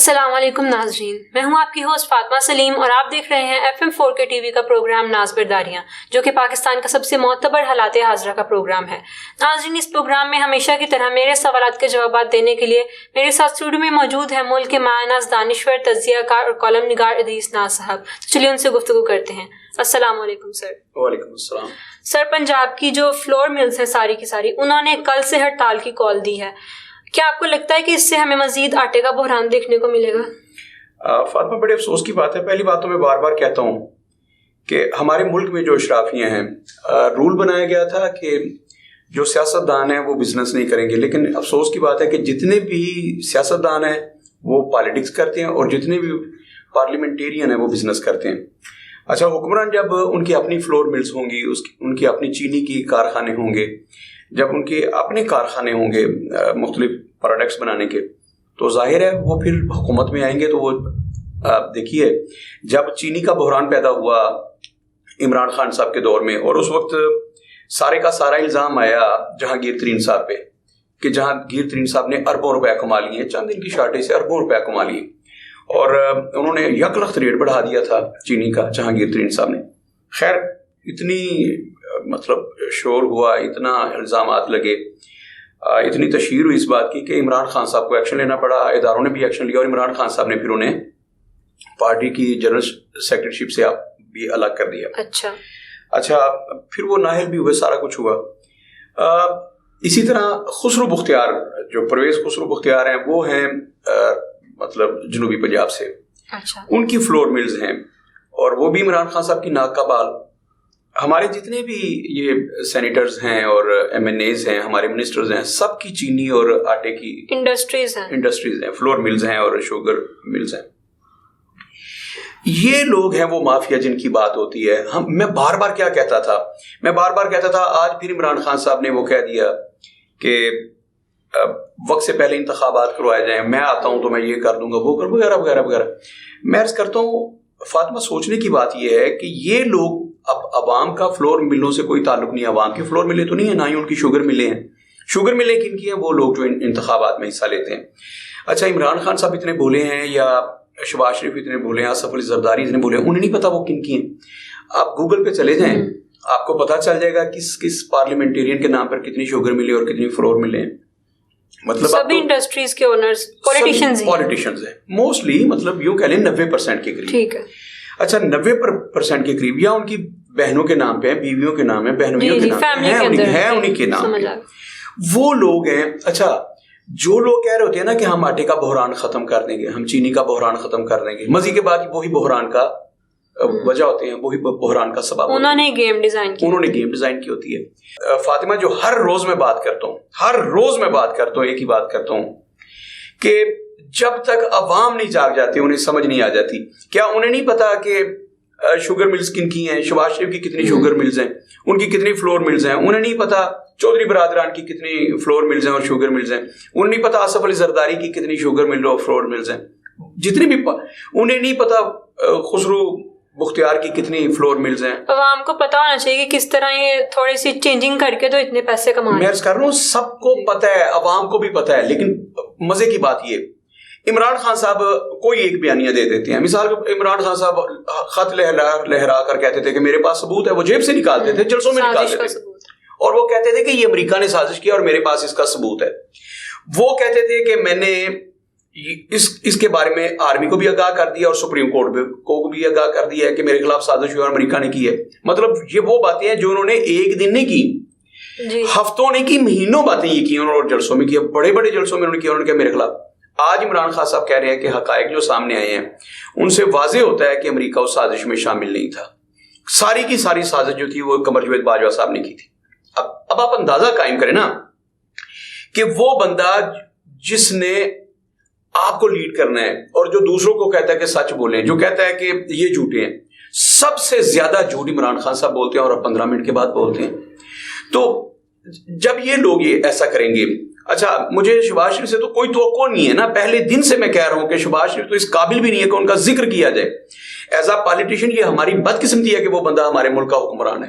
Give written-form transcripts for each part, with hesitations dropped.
السلام علیکم ناظرین، میں ہوں آپ کی ہوسٹ فاطمہ سلیم اور آپ دیکھ رہے ہیں FM 4K TV کا پروگرام ناز برداریاں، جو کہ پاکستان کا سب سے معتبر حالات حاضرہ کا پروگرام ہے۔ ناظرین، اس پروگرام میں ہمیشہ کی طرح میرے سوالات کے جوابات دینے کے لیے میرے ساتھ اسٹوڈیو میں موجود ہیں ملک کے مایہ ناز دانشور، تجزیہ کار اور کالم نگار ادریس ناز صاحب۔ تو چلیے ان سے گفتگو کرتے ہیں۔ السلام علیکم سر۔ وعلیکم السلام۔ سر، پنجاب کی جو فلور ملز ہیں ساری کی ساری، انہوں نے کل سے ہڑتال کی کال دی ہے۔ کیا آپ کو لگتا ہے کہ اس سے ہمیں مزید آٹے کا بحران دیکھنے کو ملے گا؟ فاطمہ، بڑے افسوس کی بات ہے۔ پہلی بات تو میں بار بار کہتا ہوں کہ ہمارے ملک میں جو اشرافیہ ہیں، رول بنایا گیا تھا کہ جو سیاستدان ہیں وہ بزنس نہیں کریں گے، لیکن افسوس کی بات ہے کہ جتنے بھی سیاستدان ہیں وہ پالیٹکس کرتے ہیں اور جتنے بھی پارلیمنٹیرین ہیں وہ بزنس کرتے ہیں۔ اچھا، حکمران جب ان کی اپنی فلور ملز ہوں گی، ان کی اپنی چینی کی کارخانے ہوں گے، جب ان کے اپنے کارخانے ہوں گے مختلف پروڈکٹس بنانے کے، تو ظاہر ہے وہ پھر حکومت میں آئیں گے۔ تو وہ دیکھیے، جب چینی کا بحران پیدا ہوا عمران خان صاحب کے دور میں، اور اس وقت سارے کا سارا الزام آیا جہانگیر ترین صاحب پہ کہ جہانگیر ترین صاحب نے اربوں روپے کما لیے ہیں، چند دن کی شارٹیج سے اربوں روپے کما لیے، اور انہوں نے یک لخت ریٹ بڑھا دیا تھا چینی کا جہانگیر ترین صاحب نے۔ خیر، اتنی شور ہوا، اتنا الزامات لگے، اتنی تشہیر ہوئی اس بات کی کہ عمران خان صاحب کو ایکشن لینا پڑا، اداروں نے بھی ایکشن لیا، اور عمران خان صاحب نے پھر انہیں پارٹی کی جنرل سیکرٹریشپ سے بھی الگ کر دیا۔ اچھا، پھر وہ نااہل بھی ہوئے، سارا کچھ ہوا۔ اسی طرح خسرو بختیار، جو پرویز خسرو بختیار ہیں، وہ ہیں جنوبی پنجاب سے، ان کی فلور ملز ہیں، اور وہ بھی عمران خان صاحب کی ناک کا بال۔ ہمارے جتنے بھی یہ سینیٹرز ہیں اور MNAs ہیں، ہمارے منسٹرز ہیں، سب کی چینی اور آٹے کی انڈسٹریز ہیں، فلور ملز ہیں اور شوگر ملز ہیں۔ یہ لوگ ہیں وہ مافیا جن کی بات ہوتی ہے۔ میں بار بار کیا کہتا تھا، آج پھر عمران خان صاحب نے وہ کہہ دیا کہ وقت سے پہلے انتخابات کروائے جائیں، میں آتا ہوں تو میں یہ کر دوں گا، وہ کر وغیرہ وغیرہ وغیرہ۔ میں عرض کرتا ہوں فاطمہ، سوچنے کی بات یہ ہے کہ یہ لوگ، اب عوام کا فلور ملوں سے کوئی تعلق نہیں، عوام کی فلور ملیں تو نہیں ہے، نہ ہی ان کی شوگر ملیں ہیں۔ شوگر ملیں کن کی ہیں؟ وہ لوگ جو انتخابات میں حصہ لیتے ہیں۔ اچھا، عمران خان صاحب اتنے بولے ہیں، یا شہباز شریف اتنے بولے ہیں، آصف علی زرداری اتنے بولے ہیں، انہیں نہیں پتا وہ کن کی ہیں۔ آپ گوگل پہ چلے جائیں، آپ کو پتا چل جائے گا کس پارلیمنٹیرین کے نام پر کتنی شوگر ملی اور کتنی فلور ملے ہیں۔ سبھی انڈسٹریز کے اونرز پولیٹیشینز ہیں موسٹلی، یوں کہہ لیں 90% کے قریب۔ ٹھیک ہے۔ اچھا، 90% کے قریب یا ان کی بہنوں کے نام پہ ہیں، بیویوں کے نام ہے، بہنویوں کے نام ہے، انہیں کے نام پہ وہ لوگ ہیں۔ اچھا، جو لوگ کہہ رہے ہوتے ہیں نا کہ ہم آٹے کا بحران ختم کر دیں گے، ہم چینی کا بحران ختم کر دیں گے، مزید کے بعد وہی بحران کا وجہ ہوتے ہیں، وہی بحران کا سبب، انہوں نے گیم ڈیزائن کی ہوتی ہے۔ فاطمہ، جو ہر روز میں بات کرتا ہوں ایک ہی بات کرتا ہوں کہ جب تک عوام نہیں جاگ جاتے، انہیں سمجھ نہیں آ جاتی۔ کیا انہیں نہیں پتا کہ شوگر ملز کن کی ہیں؟ شہباز شریف کی کتنی شوگر ملز ہیں، ان کی کتنی فلور ملز ہیں؟ انہیں نہیں پتا چودھری برادران کی کتنی فلور ملز ہیں اور شوگر ملز ہیں؟ انہیں نہیں پتا آصف علی زرداری کی کتنی شوگر ملز اور فلور ملز ہیں؟ جتنی بھی انہیں نہیں پتا خسرو بختیار کی کتنی فلور ملز ہیں۔ عوام کو پتا ہونا چاہیے کہ کس طرح یہ تھوڑی سی چینجنگ کر کے تو اتنے پیسے کمائیں۔ میں عرض کر رہا ہوں، سب کو پتا ہے، عوام کو بھی پتا ہے، لیکن مزے کی بات یہ، عمران خان صاحب کوئی ایک بیانیہ دے دیتے ہیں۔ مثال عمران خان صاحب خط لہرا کر کہتے تھے کہ میرے پاس ثبوت ہے، وہ جیب سے نکالتے تھے، جلسوں میں نکالتے تھے، اور وہ کہتے تھے کہ یہ امریکہ نے سازش کیا اور میرے پاس اس کا ثبوت ہے۔ وہ کہتے تھے کہ میں نے اس کے بارے میں آرمی کو بھی آگاہ کر دیا اور سپریم کورٹ کو بھی آگاہ کر دیا ہے کہ میرے خلاف سازش ہوئی اور امریکہ نے کی ہے۔ یہ وہ باتیں ہیں جو انہوں نے ایک دن نہیں کی، ہفتوں نے کی، مہینوں باتیں یہ کی انہوں نے، جلسوں میں کی، بڑے بڑے جلسوں میں انہوں نے کیا میرے خلاف۔ آج عمران خان صاحب کہہ رہے ہیں کہ حقائق جو سامنے آئے ہیں ان سے واضح ہوتا ہے کہ امریکہ اس سازش میں شامل نہیں تھا۔ ساری کی ساری سازش جو تھی وہ قمر جاوید باجوہ صاحب نے کی تھی۔ اب آپ اندازہ قائم کریں نا کہ وہ بندہ جس نے آپ کو لیڈ کرنا ہے اور جو دوسروں کو کہتا ہے کہ سچ بولیں، جو کہتا ہے کہ یہ جھوٹے ہیں، سب سے زیادہ جھوٹ عمران خان صاحب بولتے ہیں اور 15 منٹ کے بعد بولتے ہیں۔ تو جب یہ لوگ یہ ایسا کریں گے، اچھا، مجھے شہباز شریف سے تو کوئی توقع نہیں ہے نا، پہلے دن سے میں کہہ رہا ہوں کہ شہباز شریف تو اس قابل بھی نہیں ہے کہ ان کا ذکر کیا جائے۔ ایز اے پالیٹیشین یہ ہماری بدقسمتی ہے کہ وہ بندہ ہمارے ملک کا حکمران ہے۔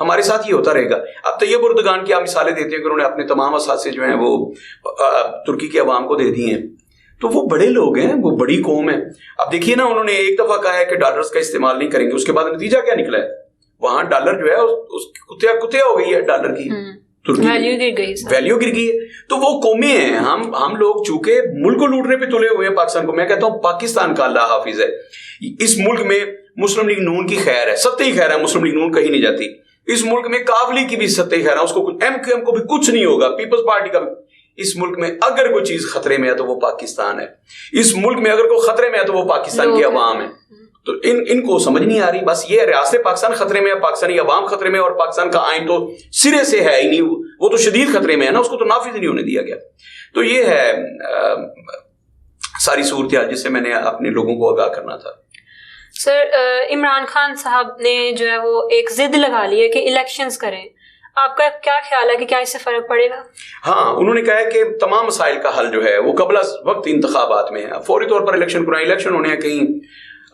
ہمارے ساتھ یہ ہوتا رہے گا. اب طیب اردگان کی آپ مثالیں دیتے ہیں کہ انہوں نے اپنے تمام اثاثے جو ہیں وہ ترکی کے عوام کو دے دیے ہیں, تو وہ بڑے لوگ ہیں, وہ بڑی قوم ہے. اب دیکھیے نا, انہوں نے ایک دفعہ کہا ہے کہ ڈالرز کا استعمال نہیں کریں گے, اس کے بعد نتیجہ کیا نکلا ہے؟ وہاں ڈالر جو ہے کتیا ہو گئی ہے ڈالر کی, ویلیو گر گئی ہے. تو وہ قومیں ہیں, ہم لوگ چونکہ ملک کو لوٹنے پہ تلے ہوئے ہیں پاکستان کو. میں کہتا ہوں پاکستان کا اللہ حافظ ہے. اس ملک میں مسلم لیگ نون کی خیر ہے, سطحی خیر ہے, مسلم لیگ نون کہیں نہیں جاتی. اس ملک میں کاف لیگ کی بھی سطحی خیر ہے, اس کو ایم کیو ایم کو بھی کچھ نہیں ہوگا, پیپلز پارٹی کا بھی. اس ملک میں اگر کوئی چیز خطرے میں ہے تو وہ پاکستان ہے. اس ملک میں اگر کوئی خطرے میں ہے تو وہ پاکستان کی عوام ہے. تو ان کو سمجھ نہیں آ رہی. بس یہ ریاست پاکستان خطرے میں ہے, پاکستانی عوام خطرے میں, اور پاکستان کا آئین تو سرے سے ہے ہی نہیں, وہ تو شدید خطرے میں ہے نا, اس کو تو نافذ نہیں ہونے دیا گیا. تو یہ ہے ساری صورتحال جس سے میں نے اپنے لوگوں کو آگاہ کرنا تھا. سر, عمران خان صاحب نے جو ہے وہ ایک ضد لگا لی ہے کہ الیکشنز کریں, آپ کا کیا خیال ہے کہ کیا اس سے فرق پڑے گا؟ ہاں, انہوں نے کہا ہے کہ تمام مسائل کا حل جو ہے وہ قبل از وقت انتخابات میں ہے. فوری طور پر الیکشن کرائیں. الیکشن ہونے ہیں کہیں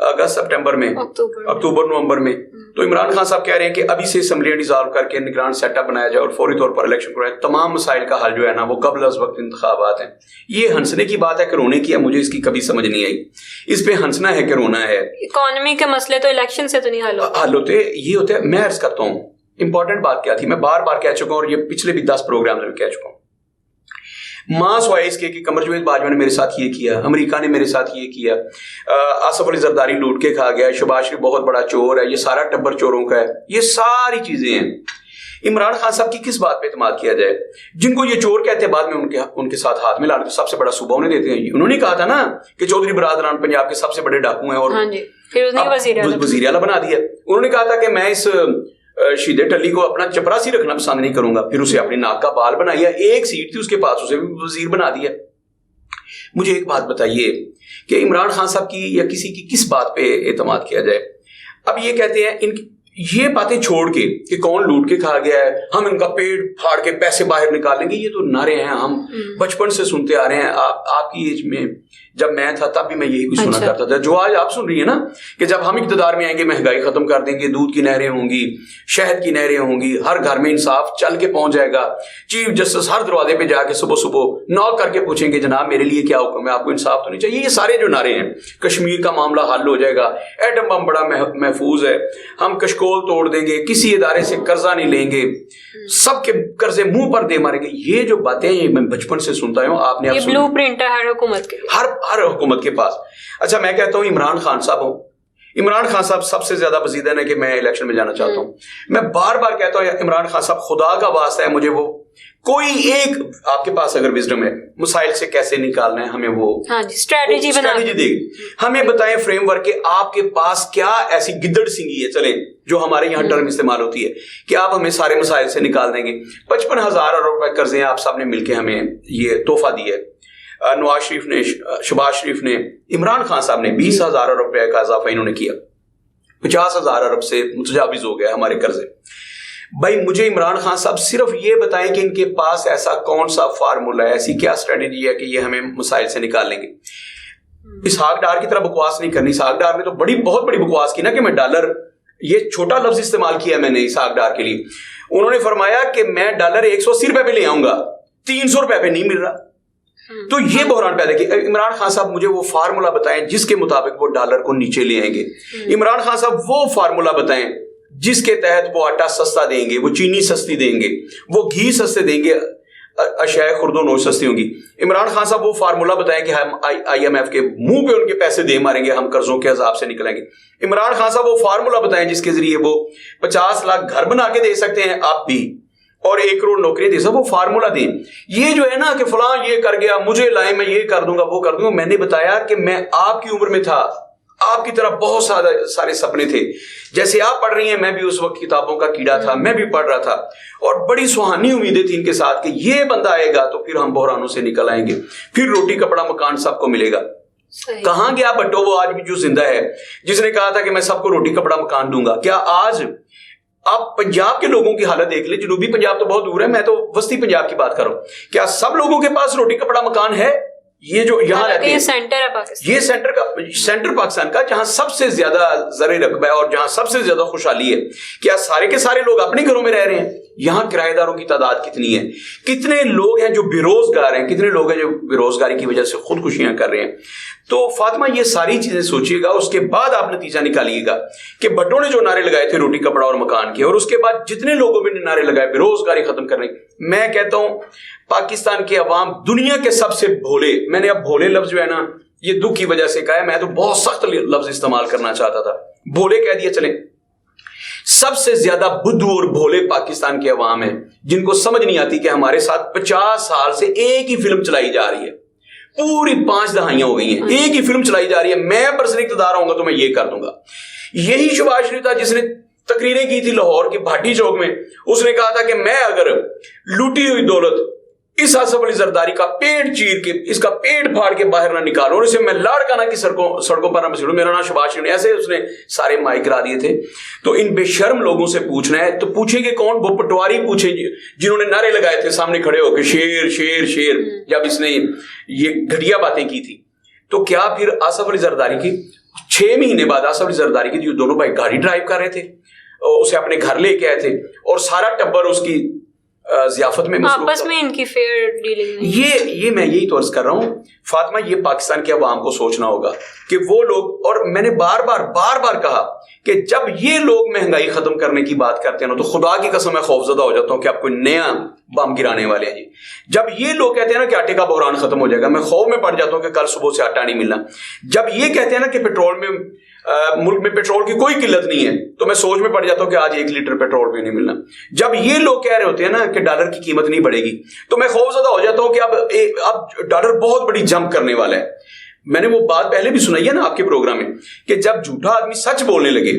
اگست سپٹمبر میں, اکتوبر نومبر میں. تو عمران خان صاحب کہہ رہے ہیں کہ ابھی سے اسمبلیاں ڈیزالو کر کے نگران سیٹ اپ بنایا جائے اور فوری طور پر الیکشن کرائیں. تمام مسائل کا حل جو ہے نا وہ قبل از وقت انتخابات ہیں. یہ ہنسنے کی بات ہے کہ رونے کی ہے, مجھے اس کی کبھی سمجھ نہیں آئی. اس پہ ہنسنا ہے کہ رونا ہے. اکانومی کے مسئلے تو الیکشن سے تو نہیں حل ہوتے. یہ ہوتے ہیں, میں عرض کرتا ہوں امپورٹنٹ بات کیا تھی, میں بار بار کہہ چکا ہوں, اور یہ پچھلے بھی 10 پروگرام میں کہہ چکا ہوں. ماں سوائے اس کے کہ قمر جاوید باجوہ نے میرے ساتھ یہ کیا, امریکہ نے میرے ساتھ یہ کیا, آصف علی زرداری لوٹ کے کھا گیا, شہباز شریف بہت بڑا چور ہے, یہ سارا ٹبر چوروں کا ہے, یہ ساری چیزیں ہیں. عمران خان صاحب کی کس بات پہ اعتماد کیا جائے؟ جن کو یہ چور کہتے ہیں بعد میں ان کے ساتھ ہاتھ میں لانے سب سے بڑا صوبہ انہیں دیتے ہیں. انہوں نے کہا تھا نا کہ چودھری برادران پنجاب کے سب سے بڑے ڈاکو ہیں, اور وزیر اعلیٰ بنا دیا. انہوں نے کہا تھا کہ میں اس شہید ٹلی کو اپنا چپراسی رکھنا پسند نہیں کروں گا, پھر اسے اپنی ناک کا بال بنایا, ایک سیٹ تھی اس کے پاس, اسے بھی وزیر بنا دیا. مجھے ایک بات بتائیے کہ عمران خان صاحب کی یا کسی کی کس بات پہ اعتماد کیا جائے؟ اب یہ کہتے ہیں یہ باتیں چھوڑ کے کہ کون لوٹ کے کھا گیا ہے, ہم ان کا پیٹ پھاڑ کے پیسے باہر نکال لیں گے, یہ تو نعرے ہیں ہم بچپن سے سنتے آ رہے ہیں. آپ کی ایج میں جب میں تھا تب بھی میں یہی کچھ سنا کرتا تھا, جو آج آپ سن رہی ہیں نا کہ جب ہم اقتدار میں آئیں گے مہنگائی ختم کر دیں گے, دودھ کی نہریں ہوں گی, شہد کی نہریں ہوں گی, ہر گھر میں انصاف چل کے پہنچ جائے گا, چیف جسٹس ہر دروازے پہ جا کے صبح نوک کر کے پوچھیں گے جناب میرے لیے کیا حکم ہے, آپ کو انصاف تو نہیں چاہیے. یہ سارے جو نعرے ہیں, کشمیر کا معاملہ حل ہو جائے گا, ایٹم بم بڑا محفوظ ہے, ہم کشکول توڑ دیں گے, کسی ادارے سے قرضہ نہیں لیں گے, سب کے قرضے منہ پر دے ماریں گے. یہ جو باتیں میں بچپن سے سنتا ہوں, آپ نے بلو پرنٹ ہے ہر حکومت کے, ہر حکومت کے پاس. اچھا میں کہتا ہوں عمران خان صاحب سب سے زیادہ بزیدہ ہے کہ میں الیکشن میں جانا چاہتا ہوں. میں بار بار کہتا ہوں عمران خان صاحب خدا کا واسطہ ہے, مجھے وہ کوئی ایک آپ کے پاس اگر وزڈم ہے مسائل سے کیسے نکالنا ہے, ہمیں وہ اسٹریٹجی دے گی, ہمیں بتائیں فریم ورک کہ آپ کے پاس کیا ایسی گدڑ سنگی ہے چلیں جو ہمارے یہاں ٹرم استعمال ہوتی ہے کہ آپ ہمیں سارے مسائل سے نکال دیں گے. 55,000 روپے قرضے آپ سب نے مل کے ہمیں یہ تحفہ دیا ہے. نواز شریف نے, شہباز شریف نے, عمران خان صاحب نے 20,000 روپے کا اضافہ انہوں نے کیا, 50,000 ارب سے متجاوز ہو گیا ہمارے قرضے. بھائی مجھے عمران خان صاحب صرف یہ بتائیں کہ ان کے پاس ایسا کون سا فارمولہ ہے, ایسی کیا اسٹریٹجی ہے کہ یہ ہمیں مسائل سے نکال لیں گے. اسحاق ڈار کی طرح بکواس نہیں کرنی. اسحاق ڈار نے تو بہت بڑی بکواس کی نا کہ میں ڈالر, یہ چھوٹا لفظ استعمال کیا میں نے اسحاق ڈار کے لیے. انہوں نے فرمایا کہ میں ڈالر 180 روپے پہ لے آؤں گا, 300 روپے پہ نہیں مل رہا. تو یہ بحران پیدا کیا. عمران خان صاحب مجھے وہ فارمولہ بتائیں جس کے مطابق وہ ڈالر کو نیچے لے آئیں گے. عمران خان صاحب وہ فارمولہ بتائیں جس کے تحت وہ آٹا سستا دیں گے, وہ چینی سستی دیں گے, وہ گھی سستے دیں گے, اشیاء خرد و نوش سستی ہوں گی. عمران خان صاحب وہ فارمولہ بتائیں کہ ہم IMF کے منہ پہ ان کے پیسے دے ماریں گے, ہم قرضوں کے عذاب سے نکلیں گے. عمران خان صاحب وہ فارمولہ بتائیں جس کے ذریعے وہ 50 لاکھ گھر بنا کے دے سکتے ہیں آپ بھی, اور 1 کروڑ نوکریاں دے سکتے. وہ فارمولہ دیں. یہ جو ہے نا کہ فلاں یہ کر گیا, مجھے لائیں, میں یہ کر دوں گا, وہ کر دوں گا. میں نے بتایا کہ میں آپ کی عمر میں تھا, آپ کی طرح بہت سارے سپنے تھے. جیسے آپ پڑھ رہی ہیں میں بھی اس وقت کتابوں کا کیڑا تھا, میں بھی پڑھ رہا تھا, اور بڑی سہانی امیدیں تھیں ان کے ساتھ کہ یہ بندہ آئے گا تو پھر ہم بحرانوں سے نکل آئیں گے, پھر روٹی کپڑا مکان سب کو ملے گا. کہاں گیا بٹو وہ آج بھی جو زندہ ہے, جس نے کہا تھا کہ میں سب کو روٹی کپڑا مکان دوں گا؟ کیا آج آپ پنجاب کے لوگوں کی حالت دیکھ لیں, جنوبی پنجاب تو بہت دور ہے, میں تو وسطی پنجاب کی بات کر رہا ہوں, کیا سب لوگوں کے پاس روٹی کپڑا مکان ہے؟ یہ جو یہاں رہتے ہیں سینٹر ہے پاکستان، یہ سینٹر پاکستان کا جہاں سب سے زیادہ زر رقبہ ہے اور جہاں سب سے زیادہ خوشحالی ہے. کیا سارے کے سارے لوگ اپنے گھروں میں رہ رہے ہیں؟ یہاں کرایہ داروں کی تعداد کتنی ہے؟ کتنے لوگ ہیں جو بے روزگار ہیں؟ کتنے لوگ ہیں جو بے روزگاری کی وجہ سے خودکشیاں کر رہے ہیں؟ تو فاطمہ یہ ساری چیزیں سوچیے گا, اس کے بعد آپ نتیجہ نکالیے گا کہ بھٹو نے جو نعرے لگائے تھے روٹی کپڑا اور مکان کے, اور اس کے بعد جتنے لوگوں نے نعرے لگائے بے روزگاری ختم کرنے, میں کہتا ہوں پاکستان کے عوام دنیا کے سب سے بھولے, میں نے اب بھولے لفظ جو ہے نا یہ دکھ کی وجہ سے کہا ہے, میں تو بہت سخت لفظ استعمال کرنا چاہتا تھا, بھولے کہہ دیا چلیں. سب سے زیادہ بدھو اور بھولے پاکستان کے عوام ہیں جن کو سمجھ نہیں آتی کہ ہمارے ساتھ 50 سال سے ایک ہی فلم چلائی جا رہی ہے, پوری 5 دہائیاں ہو گئی ہیں, ایک ہی فلم چلائی جا رہی ہے, میں پرسنل اقتدار ہوں گا تو میں یہ کر دوں گا. یہی شہباز شریف تھا جس نے تقریریں کی تھی لاہور کے بھاٹی چوک میں, اس نے کہا تھا کہ میں اگر لوٹی ہوئی دولت اس آصف علی زرداری کا پیٹ چیر کے, اس کا پیٹ پھاڑ کے باہر نہ نکالوں اور اسے میں لاڑکانہ کی سڑکوں پر نہ بسیڑوں, میرا نام شہباز شریف, ایسے اس نے سارے مائک کرا دیے تھے. تو ان بے شرم لوگوں سے پوچھنا ہے تو پوچھیں گے کون؟ وہ پٹواری پوچھیں جنہوں نے نعرے لگائے تھے سامنے کھڑے ہو کے شیر شیر شیر, جب اس نے یہ گھٹیا باتیں کی تھی. تو کیا پھر آصف علی زرداری کی 6 مہینے بعد آصف علی زرداری کی جو دونوں بھائی گاڑی ڈرائیو کر رہے تھے, اسے اپنے گھر لے کے آئے تھے اور سارا ٹبر اس کی ضیافت میں آپس میں ان کی فیئر ڈیلنگ نہیں. یہ میں یہی تو عرض کر رہا ہوں فاطمہ, یہ پاکستان کے عوام کو سوچنا ہوگا کہ وہ لوگ, اور میں نے بار بار کہا کہ جب یہ لوگ مہنگائی ختم کرنے کی بات کرتے ہیں نا تو خدا کی قسم میں خوفزدہ ہو جاتا ہوں کہ آپ کوئی نیا بم گرانے والے ہیں جی. جب یہ لوگ کہتے ہیں نا کہ آٹے کا بحران ختم ہو جائے گا, میں خوف میں پڑ جاتا ہوں کہ کل صبح سے آٹا نہیں ملنا. جب یہ کہتے ہیں نا کہ پیٹرول میں ملک میں پیٹرول کی کوئی قلت نہیں ہے, تو میں سوچ میں پڑ جاتا ہوں کہ آج 1 لیٹر پیٹرول بھی نہیں ملنا. جب یہ لوگ کہہ رہے ہوتے ہیں نا کہ ڈالر کی قیمت نہیں بڑھے گی, تو میں خوف زدہ ہو جاتا ہوں کہ اب ڈالر بہت بڑی جمپ کرنے والا ہے. میں نے وہ بات پہلے بھی سنائی ہے نا آپ کے پروگرام میں کہ جب جھوٹا آدمی سچ بولنے لگے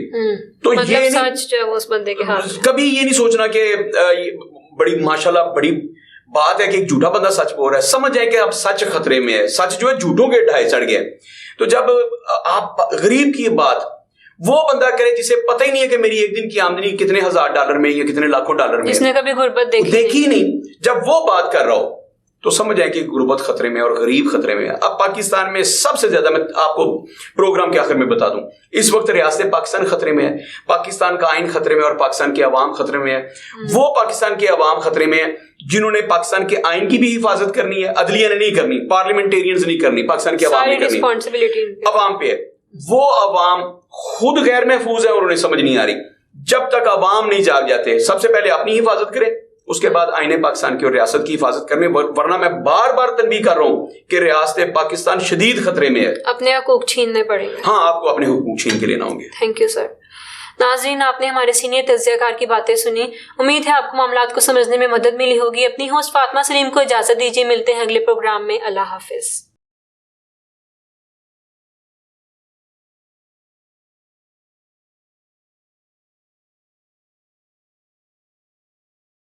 تو یہ سچ جو ہے وہ اس بندے کے ہاتھ, کبھی یہ نہیں سوچنا کہ بڑی ماشاءاللہ بڑی بات ہے کہ ایک جھوٹا بندہ سچ بول رہا ہے, سمجھ جائے کہ اب سچ خطرے میں ہے, سچ جو ہے جھوٹوں کے ڈھائے چڑھ گیا. تو جب آپ غریب کی بات وہ بندہ کرے جسے پتہ ہی نہیں ہے کہ میری ایک دن کی آمدنی کتنے $1000 میں یا کتنے لاکھوں ڈالر میں, جس نے کبھی غربت دیکھی ہی نہیں, جب وہ بات کر رہا ہو تو سمجھ جائیں کہ غربت خطرے میں اور غریب خطرے میں. اب پاکستان میں سب سے زیادہ, میں آپ کو پروگرام کے آخر میں بتا دوں, اس وقت ریاست پاکستان خطرے میں ہے, پاکستان کا آئین خطرے میں اور پاکستان کے عوام خطرے میں ہے. وہ پاکستان کے عوام خطرے میں ہے جنہوں نے پاکستان کے آئین کی بھی حفاظت کرنی ہے, عدلیہ نے نہیں کرنی, پارلیمنٹیرینز نہیں کرنی, پاکستان کے عوام نے کرنی, عوام پہ ہے. وہ عوام خود غیر محفوظ ہے اور انہیں سمجھ نہیں آ رہی. جب تک عوام نہیں جاگ جاتے, سب سے پہلے اپنی حفاظت کریں, اس کے بعد آئین پاکستان کی اور ریاست کی حفاظت کرنے, ورنہ میں بار تنبیہ کر رہا ہوں کہ ریاست پاکستان شدید خطرے میں ہے, اپنے حقوق چھیننے پڑیں گے. ہاں, آپ کو اپنے حقوق چھین کے لینا ہوں گے. Thank you sir. ناظرین, آپ نے ہمارے سینئر تجزیہ کار کی باتیں سنی, امید ہے آپ کو معاملات کو سمجھنے میں مدد ملی ہوگی. اپنی ہوسٹ فاطمہ سلیم کو اجازت دیجیے, ملتے ہیں اگلے پروگرام میں. اللہ حافظ.